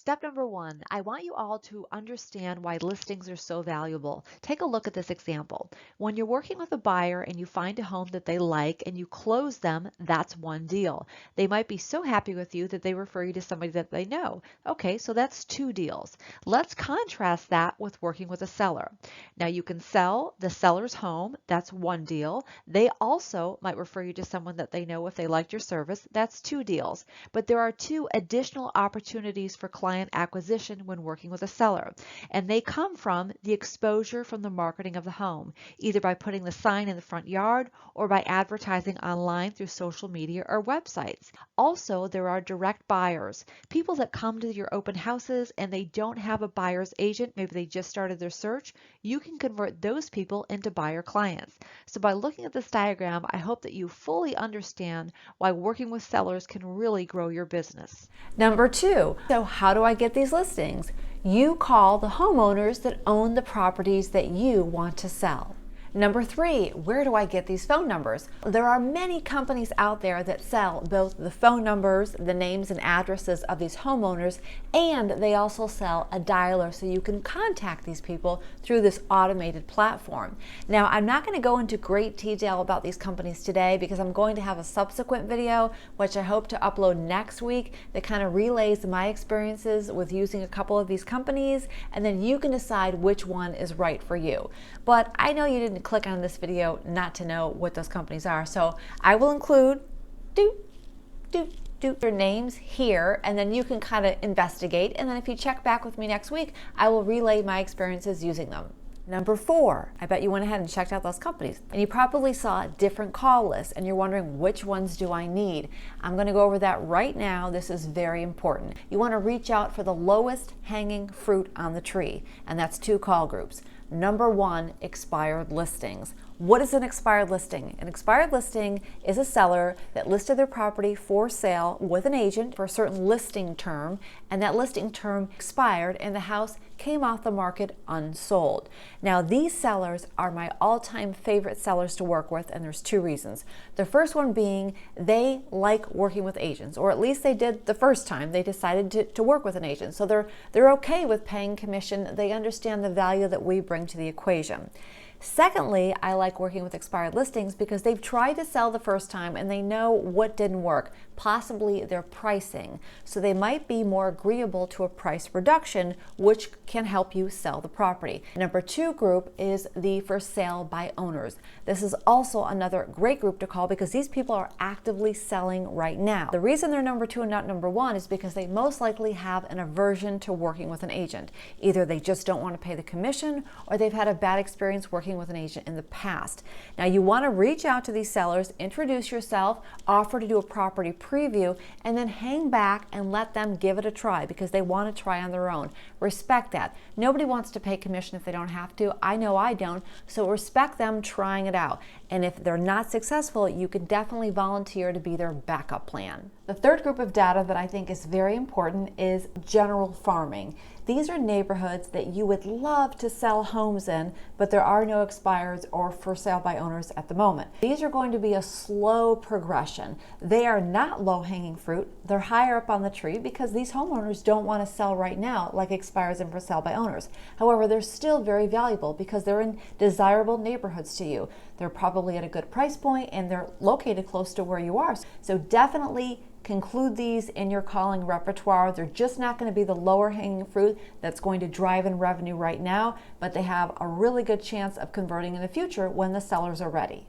Step number one, I want you all to understand why listings are so valuable. Take a look at this example. When you're working with a buyer and you find a home that they like and you close them, that's one deal. They might be so happy with you that they refer you to somebody that they know. Okay, so that's two deals. Let's contrast that with working with a seller. Now you can sell the seller's home, that's one deal. They also might refer you to someone that they know if they liked your service, that's two deals. But there are two additional opportunities for client acquisition when working with a seller, and they come from the exposure from the marketing of the home, either by putting the sign in the front yard or by advertising online through social media or websites. Also, there are direct buyers, people that come to your open houses and they don't have a buyer's agent, maybe they just started their search. You can convert those people into buyer clients. So by looking at this diagram, I hope that you fully understand why working with sellers can really grow your business. Number two, so how do I get these listings? You call the homeowners that own the properties that you want to sell. Number three, where do I get these phone numbers? There are many companies out there that sell both the phone numbers, the names and addresses of these homeowners, and they also sell a dialer so you can contact these people through this automated platform. Now, I'm not going to go into great detail about these companies today because I'm going to have a subsequent video, which I hope to upload next week, that kind of relays my experiences with using a couple of these companies, and then you can decide which one is right for you. But I know you didn't click on this video not to know what those companies are, so I will include their names here, and then you can kind of investigate, and then if you check back with me next week, I will relay my experiences using them. Number four, I bet you went ahead and checked out those companies, and you probably saw different call lists, and you're wondering which ones do I need. I'm going to go over that right now. This is very important. You want to reach out for the lowest hanging fruit on the tree, and that's two call groups. Number one, expired listings. What is an expired listing? An expired listing is a seller that listed their property for sale with an agent for a certain listing term, and that listing term expired and the house came off the market unsold. Now, these sellers are my all-time favorite sellers to work with, and there's two reasons. The first one being they like working with agents, or at least they did the first time they decided to work with an agent. So they're okay with paying commission. They understand the value that we bring to the equation. Secondly, I like working with expired listings because they've tried to sell the first time and they know what didn't work, possibly their pricing. So they might be more agreeable to a price reduction, which can help you sell the property. Number two group is the for sale by owners. This is also another great group to call because these people are actively selling right now. The reason they're number two and not number one is because they most likely have an aversion to working with an agent. Either they just don't want to pay the commission or they've had a bad experience working with an agent in the past. Now, you want to reach out to these sellers, introduce yourself, offer to do a property preview, and then hang back and let them give it a try because they want to try on their own. Respect that. Nobody wants to pay commission if they don't have to. I know I don't, so respect them trying it out. And if they're not successful, you can definitely volunteer to be their backup plan. The third group of data that I think is very important is general farming. These are neighborhoods that you would love to sell homes in, but there are no expireds or for sale by owners at the moment. These are going to be a slow progression. They are not low-hanging fruit. They're higher up on the tree because these homeowners don't want to sell right now like expireds and for sale by owners. However, they're still very valuable because they're in desirable neighborhoods to you. They're probably at a good price point and they're located close to where you are. So definitely conclude these in your calling repertoire. They're just not going to be the lower hanging fruit that's going to drive in revenue right now, but they have a really good chance of converting in the future when the sellers are ready.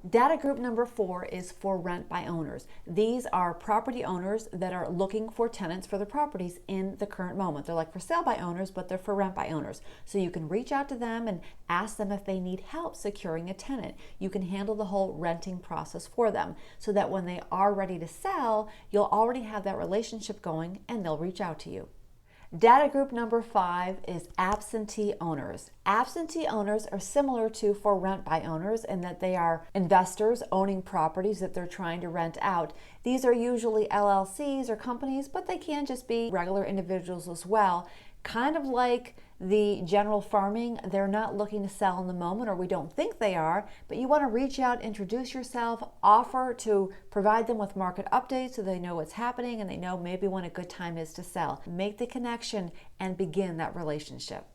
Data group number four is for rent by owners. These are property owners that are looking for tenants for their properties in the current moment. They're like for sale by owners, but they're for rent by owners. So you can reach out to them and ask them if they need help securing a tenant. You can handle the whole renting process for them so that when they are ready to sell, you'll already have that relationship going and they'll reach out to you. Data group number five is absentee owners. Absentee owners are similar to for rent by owners in that they are investors owning properties that they're trying to rent out. These are usually LLCs or companies, but they can just be regular individuals as well. Kind of like The general farming, they're not looking to sell in the moment, or we don't think they are, but you want to reach out, introduce yourself, offer to provide them with market updates so they know what's happening and they know maybe when a good time is to sell. Make the connection and begin that relationship.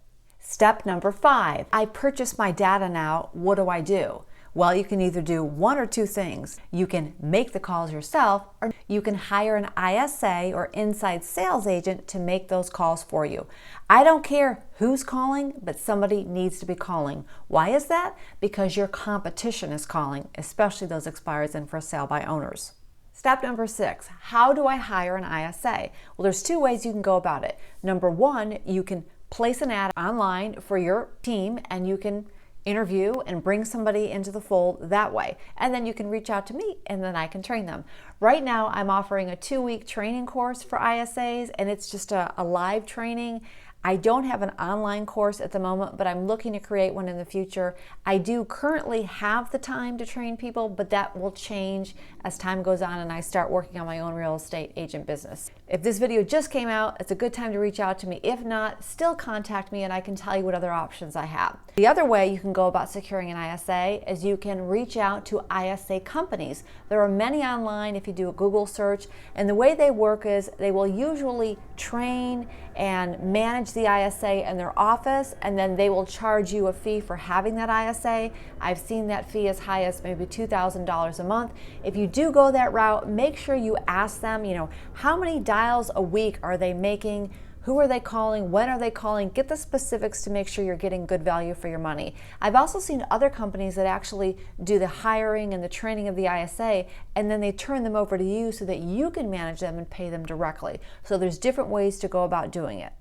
Step number 5, I purchase my data now, what do I do? Well, you can either do one or two things. You can make the calls yourself, or you can hire an ISA or inside sales agent to make those calls for you. I don't care who's calling, but somebody needs to be calling. Why is that? Because your competition is calling, especially those expireds and for sale by owners. Step number 6, how do I hire an ISA? Well, there's two ways you can go about it. Number 1, you can place an ad online for your team and you can interview and bring somebody into the fold that way. And then you can reach out to me and then I can train them. Right now, I'm offering a 2-week training course for ISAs, and it's just a live training. I don't have an online course at the moment, but I'm looking to create one in the future. I do currently have the time to train people, but that will change as time goes on and I start working on my own real estate agent business. If this video just came out, it's a good time to reach out to me. If not, still contact me and I can tell you what other options I have. The other way you can go about securing an ISA is you can reach out to ISA companies. There are many online if you do a Google search, and the way they work is they will usually train and manage the ISA in their office, and then they will charge you a fee for having that ISA. I've seen that fee as high as maybe $2,000 a month. If you do go that route, make sure you ask them, how many dials a week are they making? Who are they calling? When are they calling? Get the specifics to make sure you're getting good value for your money. I've also seen other companies that actually do the hiring and the training of the ISA, and then they turn them over to you so that you can manage them and pay them directly. So there's different ways to go about doing it.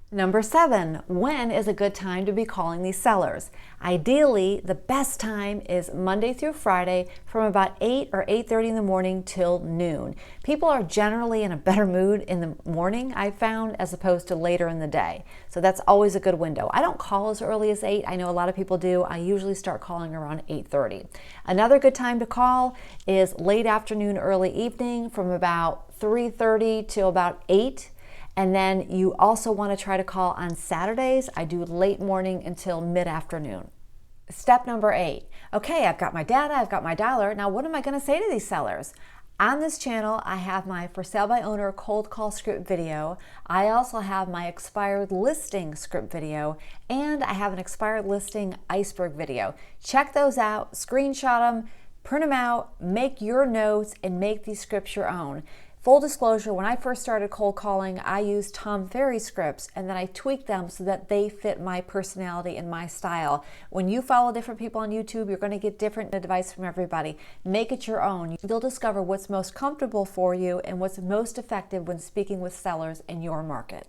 Number 7, when is a good time to be calling these sellers? Ideally, the best time is Monday through Friday from about 8 or 8:30 in the morning till noon. People are generally in a better mood in the morning, I've found, as opposed to later in the day. So that's always a good window. I don't call as early as 8. I know a lot of people do. I usually start calling around 8:30. Another good time to call is late afternoon, early evening from about 3:30 till about 8. And then you also want to try to call on Saturdays. I do late morning until mid-afternoon. Step number 8. Okay, I've got my data, I've got my dollar. Now what am I going to say to these sellers? On this channel, I have my For Sale by Owner cold call script video. I also have my expired listing script video, and I have an expired listing iceberg video. Check those out, screenshot them, print them out, make your notes, and make these scripts your own. Full disclosure, when I first started cold calling, I used Tom Ferry scripts, and then I tweaked them so that they fit my personality and my style. When you follow different people on YouTube, you're going to get different advice from everybody. Make it your own. You'll discover what's most comfortable for you and what's most effective when speaking with sellers in your market.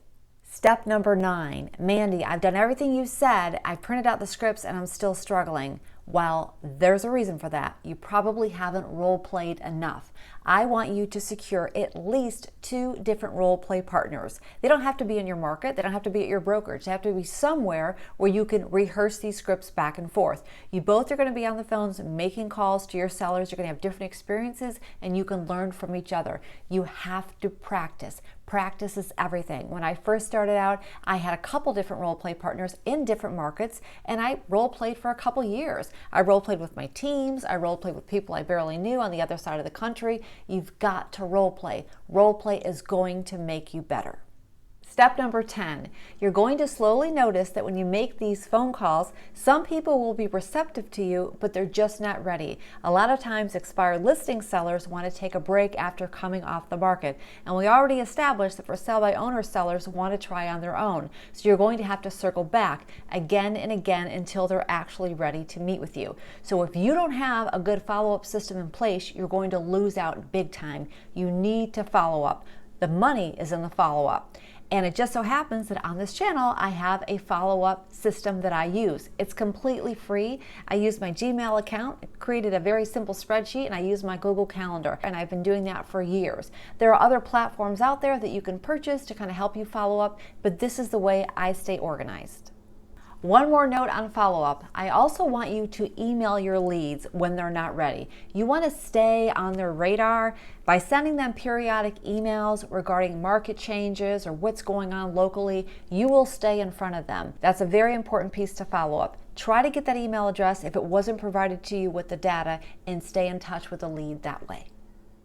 Step number 9. Mandy, I've done everything you said. I've printed out the scripts and I'm still struggling. Well, there's a reason for that. You probably haven't role-played enough. I want you to secure at least 2 different role-play partners. They don't have to be in your market. They don't have to be at your brokerage. They have to be somewhere where you can rehearse these scripts back and forth. You both are going to be on the phones making calls to your sellers. You're going to have different experiences and you can learn from each other. You have to practice. Practice is everything. When I first started out, I had a couple different role-play partners in different markets, and I role-played for a couple years. I role-played with my teams. I role-played with people I barely knew on the other side of the country. You've got to role-play. Role-play is going to make you better. Step number 10, you're going to slowly notice that when you make these phone calls, some people will be receptive to you, but they're just not ready. A lot of times expired listing sellers want to take a break after coming off the market. And we already established that for sale by owner sellers want to try on their own. So you're going to have to circle back again and again until they're actually ready to meet with you. So if you don't have a good follow-up system in place, you're going to lose out big time. You need to follow up. The money is in the follow-up. And it just so happens that on this channel, I have a follow-up system that I use. It's completely free. I use my Gmail account, created a very simple spreadsheet, and I use my Google Calendar. And I've been doing that for years. There are other platforms out there that you can purchase to kind of help you follow up, but this is the way I stay organized. One more note on follow-up. I also want you to email your leads when they're not ready. You want to stay on their radar by sending them periodic emails regarding market changes or what's going on locally. You will stay in front of them. That's a very important piece to follow up. Try to get that email address if it wasn't provided to you with the data and stay in touch with the lead that way.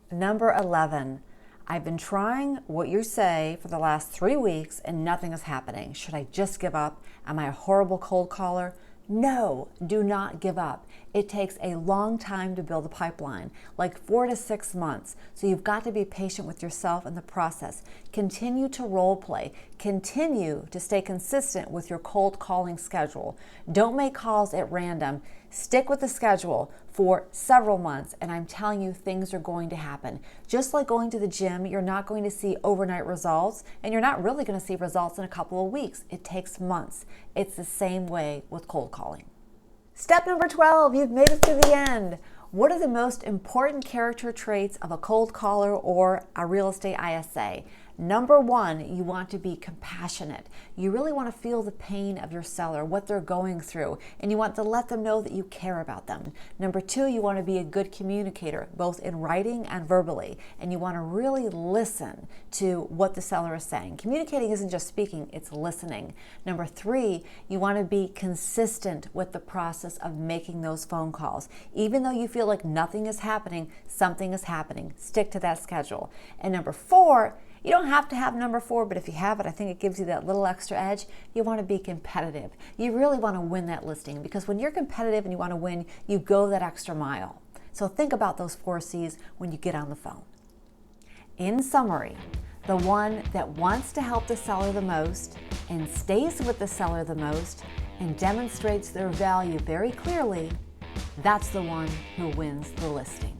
Number 11. I've been trying what you say for the last 3 weeks and nothing is happening. Should I just give up? Am I a horrible cold caller? No, do not give up. It takes a long time to build a pipeline, like 4 to 6 months. So you've got to be patient with yourself in the process. Continue to role play. Continue to stay consistent with your cold calling schedule. Don't make calls at random. Stick with the schedule for several months, and I'm telling you, things are going to happen. Just like going to the gym, you're not going to see overnight results, and you're not really going to see results in a couple of weeks. It takes months. It's the same way with cold calling. Step number 12, you've made it to the end. What are the most important character traits of a cold caller or a real estate ISA? Number 1, you want to be compassionate. You really want to feel the pain of your seller, what they're going through, and you want to let them know that you care about them. Number 2, you want to be a good communicator, both in writing and verbally, and you want to really listen to what the seller is saying. Communicating isn't just speaking, it's listening. Number 3, you want to be consistent with the process of making those phone calls. Even though you feel like nothing is happening, something is happening. Stick to that schedule. And number 4, you don't have to have number 4, but if you have it, I think it gives you that little extra edge. You want to be competitive. You really want to win that listing, because when you're competitive and you want to win, you go that extra mile. So think about those 4 C's when you get on the phone. In summary, the one that wants to help the seller the most and stays with the seller the most and demonstrates their value very clearly, that's the one who wins the listing.